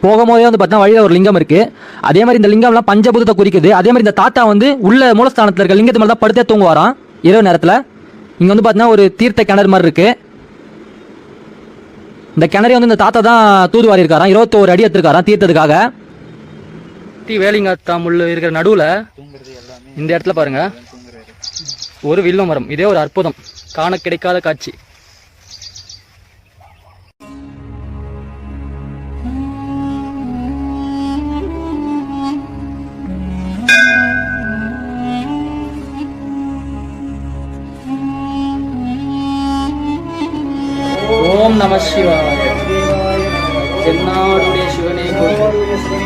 போகும்போதே வந்து பார்த்தா வழியில் ஒரு லிங்கம் இருக்கு. அதே மாதிரி இந்த லிங்கம்லாம் பஞ்சபூதத்தை குறிக்குது. அதே மாதிரி இந்த தாத்தா வந்து உள்ள மூலஸ்தானத்தில் இருக்க லிங்கத்து மேலே தான் படுத்தே தூங்குவாராம் இரவு நேரத்தில். இங்கே வந்து பார்த்தீங்கன்னா ஒரு தீர்த்த கிணறு மாதிரி இருக்கு. இந்த கிணறு வந்து இந்த தாத்தா தான் தூதுவாரி இருக்காராம். 21 அடி எடுத்திருக்காராம் தீர்த்ததுக்காக. வேலிங்காத்தா முள் இருக்கிற நடுவில் இந்த இடத்துல பாருங்க ஒரு வில்வ மரம். இதே ஒரு அற்புதம், காண கிடைக்காத காட்சி. ஓம் நம சிவாய. தென்னாடுடைய சிவனே போற்றி.